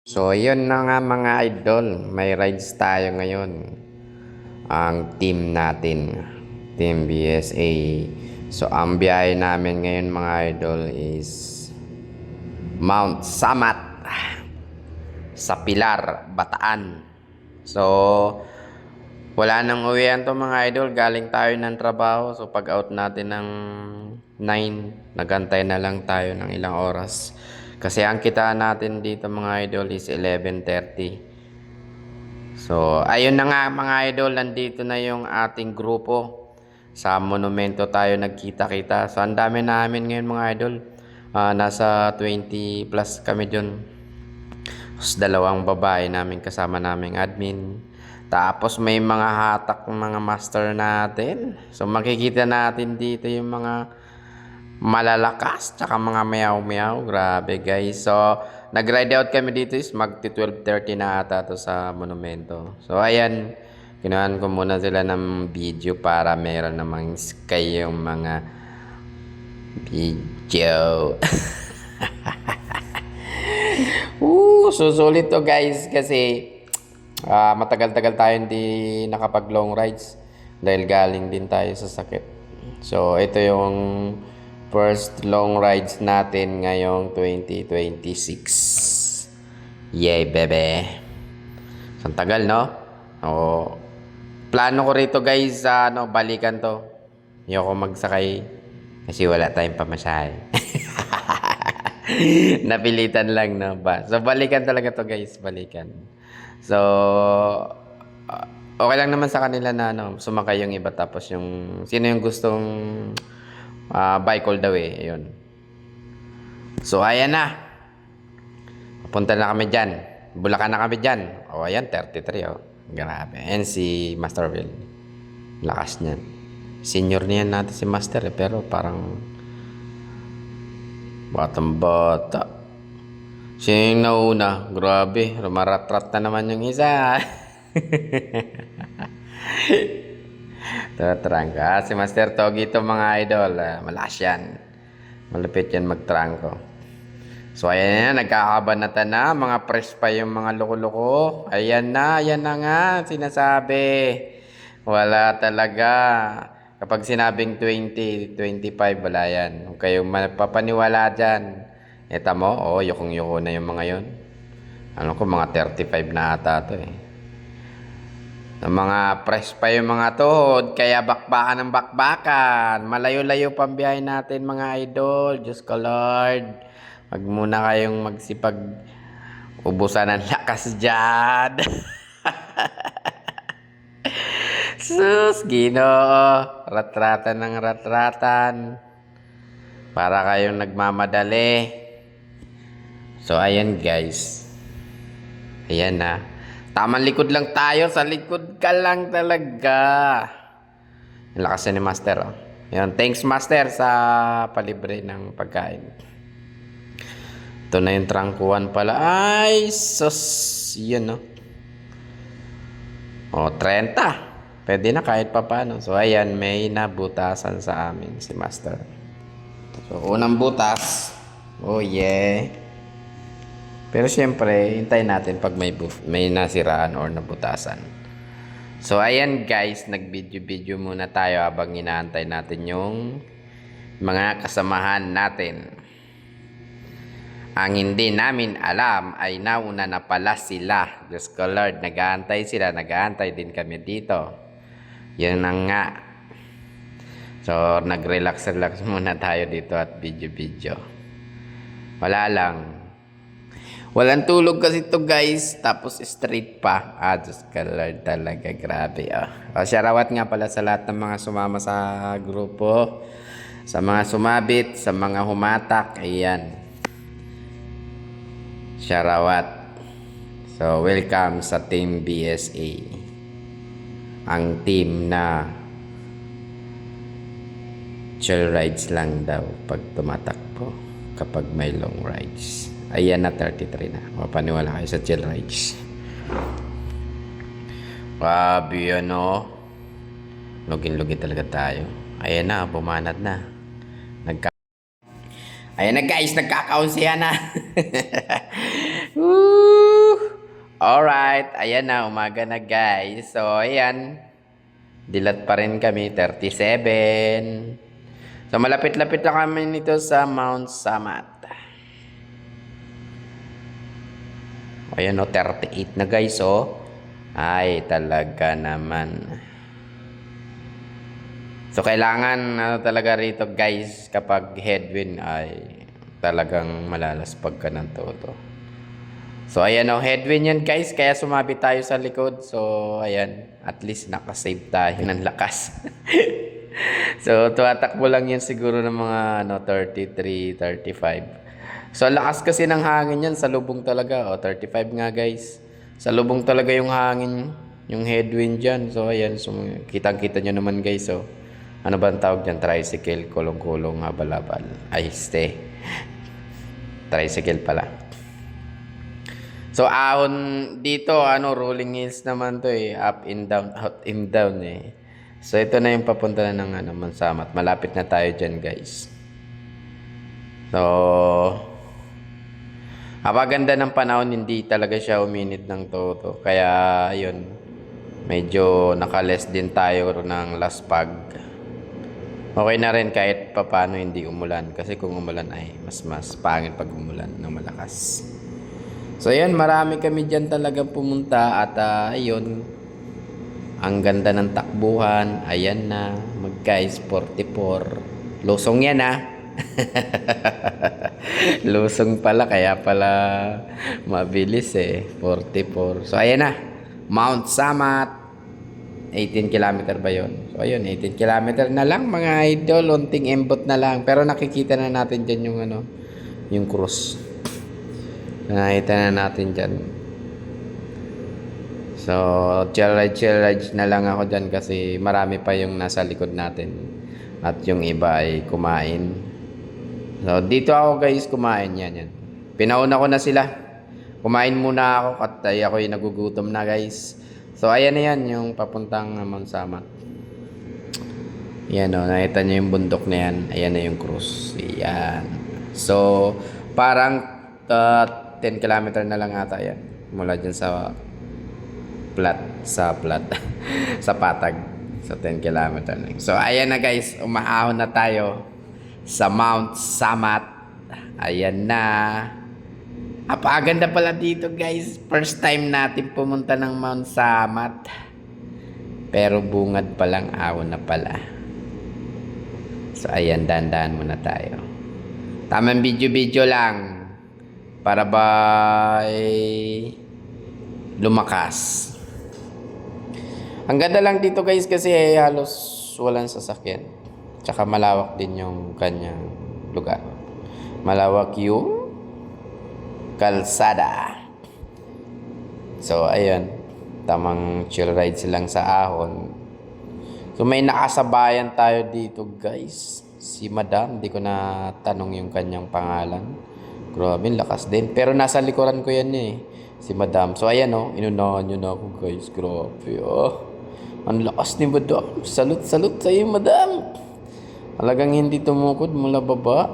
So, yun na nga mga idol. May rides tayo ngayon. Ang team natin. Team BSA. So, ang biyahe namin ngayon mga idol is Mount Samat sa Pilar, Bataan. So, wala nang uwian to mga idol. Galing tayo ng trabaho. So, pag out natin ng 9, nagantay na lang tayo ng ilang oras. Kasi ang kitaan natin dito mga idol is 11:30. So, ayun na nga mga idol, nandito na yung ating grupo. Sa monumento tayo nagkita-kita. So, ang dami namin ngayon mga idol. Nasa 20 plus kami dun. Tapos, dalawang babae namin kasama naming admin. Tapos, may mga hatak mga master natin. So, makikita natin dito yung mga malalakas tsaka mga meow-meow. Grabe guys. So, nag-ride out kami dito is magti 12:30 na ata to sa monumento. So, ayan. Kinuhaan ko muna sila ng video para meron namang sky yung mga video. Susulit to guys kasi matagal-tagal tayo hindi nakapag long rides dahil galing din tayo sa sakit. So, ito yung first long rides natin ngayong 2026. Yay, bebe. Ang tagal, no? Plano ko rito, guys, balikan to. Ayoko magsakay kasi wala tayong pamasahe. Napilitan lang, no? So, balikan talaga to, guys. Balikan. So, okay lang naman sa kanila na sumakay yung iba tapos yung sino yung gustong bike all the way. Ayun. So, ayan na. Punta na kami dyan. Bulacan na kami dyan. O, ayan, 33. Oh. Grabe. Ayan si Master Will. Lakas niyan. Senior niyan natin si Master pero parang batang-bata. Siya yung nauna. Grabe. Rumaratrat na naman yung isa. Trangka. Si Master Togi ito mga idol. Malakas yan. Malupit yan magtrangko. So ayan na. Nagkakabanatan na. Mga press pa yung mga loko-loko. Ayan na. Ayan na nga. Sinasabi. Wala talaga. Kapag sinabing 20, 25, wala yan. Huwag kayong mapapaniwala dyan. Eta mo, yukong-yuko na yung mga yon. Ano ko, mga 35 na ata to eh. Ng mga press pa yung mga tuhod, kaya bakbakan ng bakbakan. Malayo-layo pang biyahe natin mga idol. Diyos ko Lord. Wag muna kayong magsipag ubusan ng lakas dyan. Sus, Ginoo. Ratratan ng ratratan. Para kayong nagmamadali. So, ayan guys. Ayan na. Tamang likod lang tayo. Sa likod ka lang talaga. Ang lakas ni Master. Oh. Yan. Thanks Master sa palibre ng pagkain. Ito na yung trangkuhan pala. Ay, sus. Yun, no? 30. Pwede na kahit pa paano. So, ayan. May nabutasan sa amin si Master. So, unang butas. Oh, yeah. Pero syempre, hintayin natin pag may nasiraan or nabutasan. So, ayan guys, nag-video-video muna tayo habang inaantay natin yung mga kasamahan natin. Ang hindi namin alam ay nauna na pala sila. Diyos ko Lord, nag-aantay sila, nag-aantay din kami dito. Yun na nga. So, nag-relax-relax muna tayo dito at video-video. Wala lang. Walang tulog kasi to guys. Tapos straight pa. Diyos ka Lord talaga. Grabe. Shoutout nga pala sa lahat ng mga sumama sa grupo. Sa mga sumabit. Sa mga humatak. Ayan. Shoutout. So welcome sa Team BSA. Ang team na chill rides lang daw pag tumatakbo. Kapag may long rides. Ayan na, 33 na. Mapaniwala kayo sa chill rides. Grabe yan, oh. Lugin-lugin talaga tayo. Ayan na, bumanat na. Ayan na guys, nagkakaunsihan na. Woo! Alright, ayan na, umaga na guys. So, ayan. Dilat pa rin kami, 37. So, malapit-lapit na kami nito sa Mount Samat. Ayan o, 38 na guys oh. Ay, talaga naman. So, kailangan talaga rito guys, kapag headwind ay talagang malalaspag ka ng todo. So, ayan o, headwind yan guys, kaya sumabi tayo sa likod. So, ayan, at least nakasave tayo ng lakas. So, tumatakbo lang yan siguro ng mga 33, 35. So, lakas kasi ng hangin yan, sa lubong talaga. O, 35 nga guys. Sa lubong talaga yung hangin, yung headwind dyan. So, ayan, so, kitang-kita nyo naman guys. So, ano ba ang tawag dyan? Tricycle, kulong-kulong, habal-habal. Ay, stay. Tricycle pala. So, ahon dito, rolling hills naman to eh. Up and down, out and down eh. So, ito na yung papunta na ng Mansamat. Malapit na tayo dyan, guys. So, kapaganda ng panahon, hindi talaga siya uminit ng todo. Kaya, yun, medyo nakales din tayo ng laspag. Okay na rin kahit papano hindi umulan. Kasi kung umulan ay mas pangit pag umulan ng malakas. So, yun, marami kami dyan talagang pumunta at ayun, ang ganda ng takbuhan. Ayan na, guys, 44. Lusong yan Lusong pala, kaya pala mabilis eh, 44. So, ayan na, Mount Samat. 18 kilometer ba yun? So, ayun, 18 kilometer na lang mga idol. Unting embot na lang. Pero nakikita na natin dyan yung yung cross. Nakita na natin dyan. So, chill ride na lang ako dyan kasi marami pa yung nasa likod natin. At yung iba ay kumain. So, dito ako guys kumain. Yan. Pinauna ko na sila. Kumain muna ako at ako yung nagugutom na guys. So, ayan na yan yung papuntang Mount Samat. Yan o, nakita nyo yung bundok na yan. Ayan na yung cruise. Ayan. So, parang 10 kilometer na lang ata yan. Mula dyan sa sa patag. So, 10 kilometer na. So, ayan na guys. Umahon na tayo sa Mount Samat. Ayan na. Apaganda pala dito guys. First time natin pumunta ng Mount Samat. Pero bungad pa lang, ahon na pala. So, ayan, dandan muna tayo. Tamang video lang. Para ba lumakas. Ang ganda lang dito guys kasi halos walang sasakyan. Tsaka malawak din yung kanyang lugar. Malawak yung kalsada. So, ayun. Tamang chill rides lang sa ahon. So, may nakasabayan tayo dito guys. Si Madam, di ko na tanong yung kanyang pangalan. Grabe, lakas din. Pero nasa likuran ko yan eh. Si Madam. So, ayan o. Inunahan nyo na ako guys. Grabe ang lakas ni Madam. Salute sa iyo Madam. Talagang hindi tumukod mula baba.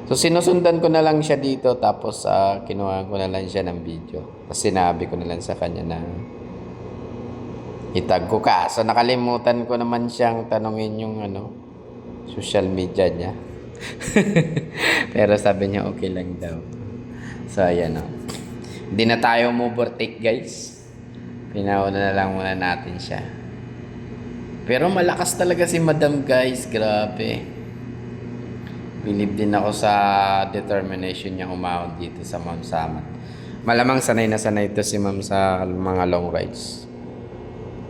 So, sinusundan ko na lang siya dito. Tapos, kinuha ko na lang siya ng video. Tapos, sinabi ko na lang sa kanya na itag ko ka. So, nakalimutan ko naman siyang tanongin yung social media niya. Pero sabi niya okay lang daw. So ayan o. Hindi na tayo overtake guys. Pinauna na lang muna natin siya. Pero malakas talaga si Madam guys. Grabe. Believe din ako sa determination niya umahon dito sa Mount Samat. Malamang sanay na sanay ito si Ma'am sa mga long rides.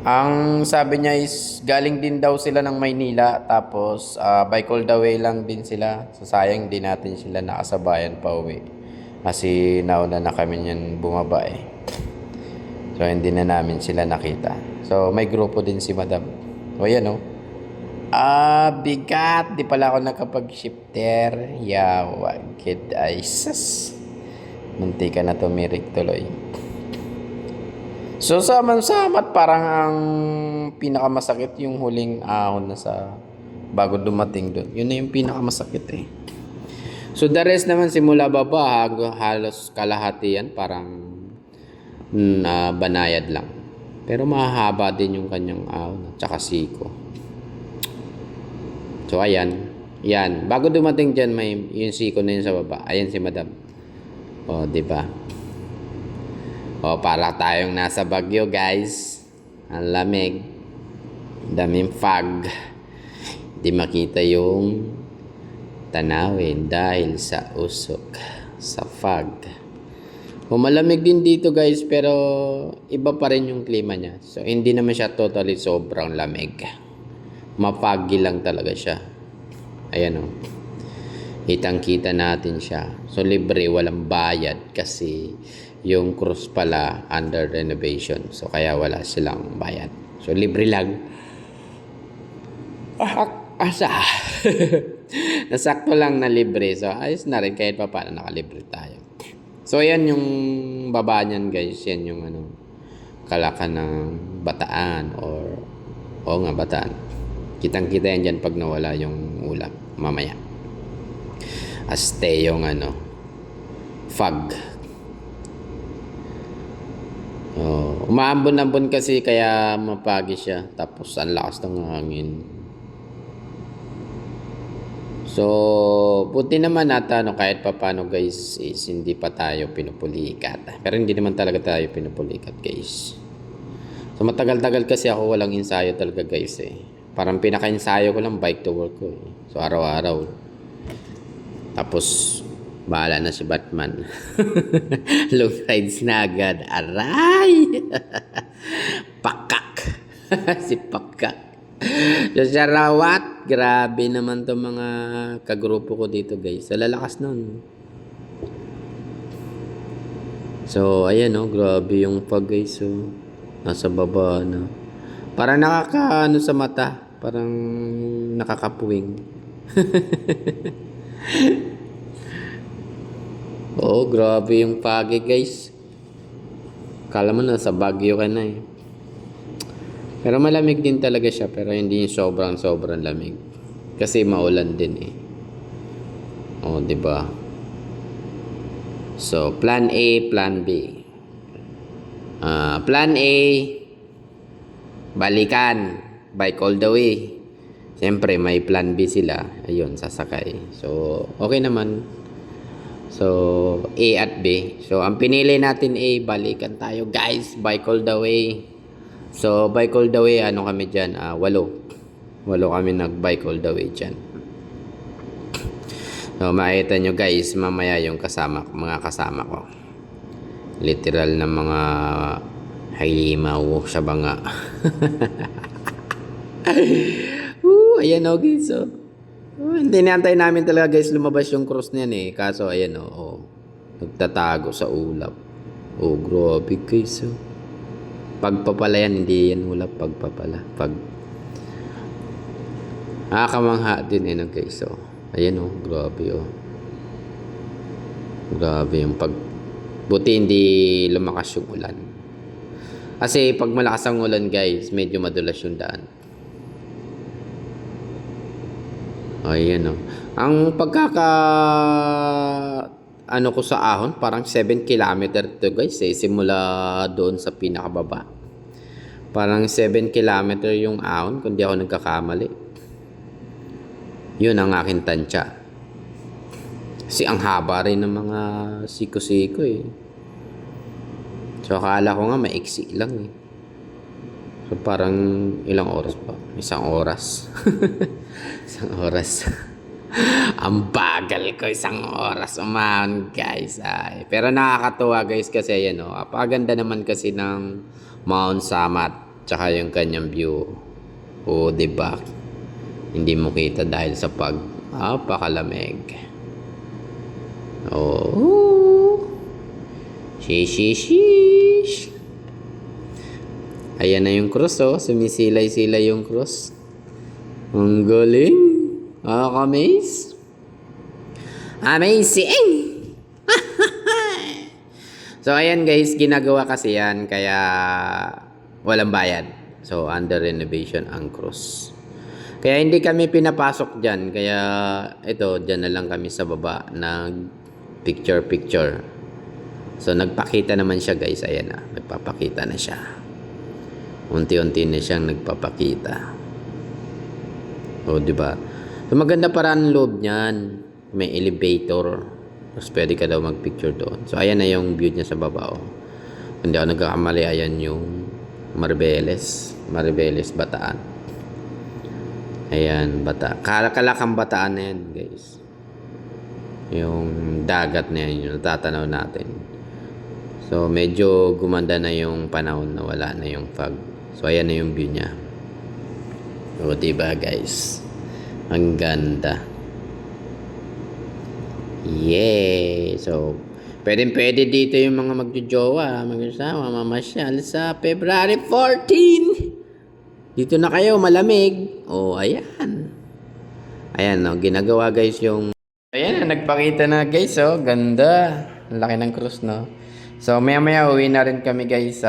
Ang sabi niya is galing din daw sila ng Maynila tapos by call the way lang din sila. So sayang din natin sila nakasabayan pa uwi. Kasi nauna na kami niyan bumaba eh. So hindi na namin sila nakita. So may grupo din si Madam. O yan o. Bigat. Di pala ako nakapag-shifter. Yawa. Kid Isis. Munti ka na tumirik tuloy. So, sa Mansamat, parang ang pinakamasakit yung huling ahon na sa bago dumating doon. Yun na yung pinakamasakit eh. So, the rest naman simula baba, halos kalahati yan. Parang na banayad lang. Pero mahahaba din yung kanyang ahon at saka siko. So ayan. Yan. Bago dumating dyan, may yung siko na yun sa baba. Ayan si madam. O, di ba? O, para tayong nasa Baguio, guys. Ang lamig. Daming fog. Di makita yung tanawin dahil sa usok. Sa fog. O, malamig din dito, guys. Pero, iba pa rin yung klima niya. So, hindi naman siya totally sobrang lamig. Mapagi lang talaga siya. Ayan o. Kitang-kita natin siya. So, libre, walang bayad kasi yung cruise pala under renovation. So, kaya wala silang bayad. So, libre lang. Asa? Nasakto lang na libre. So, ayos na rin kahit pa paano nakalibre tayo. So, ayan yung baba niyan, guys. Yan yung Kalakan ng Bataan or Bataan. Kitang-kita yan dyan pag nawala yung ulap mamaya. Aste yung fog. Umaambon-ambon kasi kaya mapagi siya. Tapos ang lakas ng hangin. So, buti naman ata kahit pa paano guys is hindi pa tayo pinupulikat. Pero hindi naman talaga tayo pinupulikat guys. So, matagal-tagal kasi ako walang ensayo talaga guys Parang pinaka-ensayo ko lang bike to work ko So, araw-araw. Tapos, bahala na si Batman. Long rides na agad. Aray! Pakak! Si Pakak. So, Sarawat. Grabe naman to mga kagrupo ko dito, guys. Sa lalakas nun. So, ayan, grabe yung pag, guys. So, nasa baba na. Parang nakakaano sa mata. Parang nakakapuwing. Grabe yung pagi guys. Kala mo nasa Baguio ka na Pero malamig din talaga siya. Pero hindi yung sobrang lamig. Kasi maulan din diba? So, plan A, plan B. Plan A, balikan, bike all the way. Siyempre, may plan B sila. Ayun, sasakay. So, okay naman. So, A at B. So, ang pinili natin A, balikan tayo. Guys, bike all the way. So, bike all the way, kami dyan? 8. 8 kami nag-bike all the way dyan. So, makita nyo guys, mamaya yung mga kasama ko. Literal na mga halimaw sa banga. Ayan guys hindi naantay namin talaga guys lumabas yung cross niyan kaso ayan nagtatago sa ulap. Grabe guys pagpapala yan, hindi yan ulap, pagpapala. Nakakamangha din guys ayan grabe grabe yung buti hindi lumakas yung ulan kasi pag malakas ang ulan guys medyo madulas yung daan. Ayan ang ko sa ahon parang 7 kilometer to guys simula doon sa pinakababa parang 7 kilometer yung ahon kung di ako nagkakamali. Yun ang aking tansya kasi ang haba rin ng mga siko-siko so akala ko nga maiksi lang so parang ilang oras pa? Isang oras. Isang oras. Ang bagal ko, isang oras umahon guys pero nakakatuwa guys kasi ayan apaganda naman kasi ng Mount Samat tsaka yung kanyang view diba hindi mo kita dahil sa pakalamig shish ayan na yung cross sumisilay-silay yung cross ang galing amaze amazing. So ayan guys ginagawa kasi yan kaya walang bayad so under renovation ang cruise kaya hindi kami pinapasok dyan kaya ito dyan na lang kami sa baba nag picture So nagpakita naman siya guys, ayan na, nagpapakita na siya. Unti-unti na siyang nagpapakita. O, di ba? So maganda parang loob niyan. May elevator. Tapos pwede ka daw magpicture doon. So ayan na yung view niya sa baba. Oh. Hindi ako nagkakamali, ayan yung Maribeles. Maribeles Bataan. Ayan, Kalakang Bataan na yan guys. Yung dagat na yan, yung natatanaw natin. So medyo gumanda na yung panahon na wala na yung fog. So ayan na yung view niya. O diba guys? Ang ganda. Yay! So pwede dito yung mga magjojowa, mag-asawa, mamasyal sa February 14. Dito na kayo, malamig. O ayan. Ayan no, ginagawa guys yung ayan, nagpakita na guys, oh. Ganda. Ang laki ng cruise, no? So, maya-maya uwi na rin kami guys.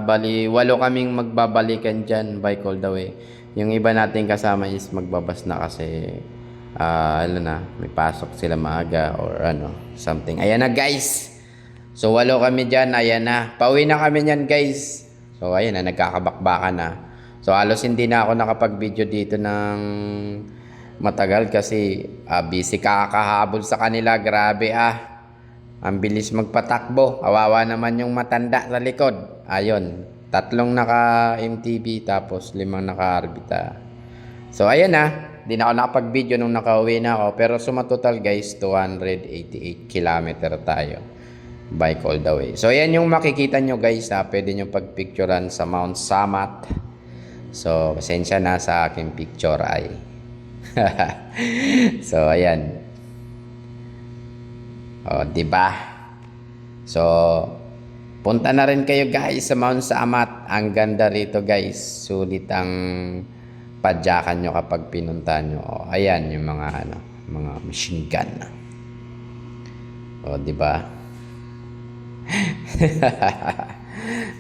Bali, 8 kaming magbabalikan dyan, bike all the way. Yung iba nating kasama is magbabas na kasi, ano na, may pasok sila maaga or ano, something. Ayan na guys. So, 8 kami dyan, ayan na. Pauwi na kami dyan guys. So, ayan na, nagkakabakbakan na. So, halos hindi na ako nakapag-video dito ng matagal kasi busy kakahabol sa kanila. Grabe ang bilis magpatakbo. Kawawa naman yung matanda sa likod. Ayun, 3 naka MTB tapos 5 naka Arbita. So ayan na, di na ako nakapag-video nung nakauwi na ako. Pero sumatotal guys, 288 kilometer tayo. Bike all the way. So ayan yung makikita nyo guys, pwede nyo pagpicturean sa Mount Samat. So pasensya na sa aking picture ay. So ayan. O, diba? So punta na rin kayo guys sa Mount Samat. Ang ganda rito guys. Sulit ang padyakan nyo kapag pinunta nyo. O, ayan yung mga ano, mga machine gun. O, diba?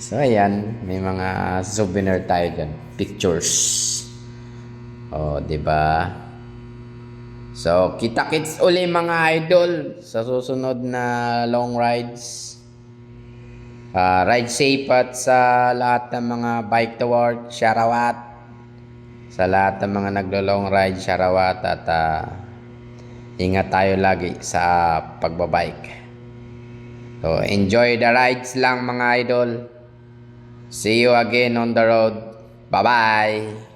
So ayan, may mga souvenir tayo dyan. Pictures. O, diba? So, kita-kits uli mga idol sa susunod na long rides. Ride safe at sa lahat ng mga bike to work, sharawat. Sa lahat ng mga naglo-long ride, sharawat. At ingat tayo lagi sa pagbabike. So, enjoy the rides lang mga idol. See you again on the road. Bye-bye!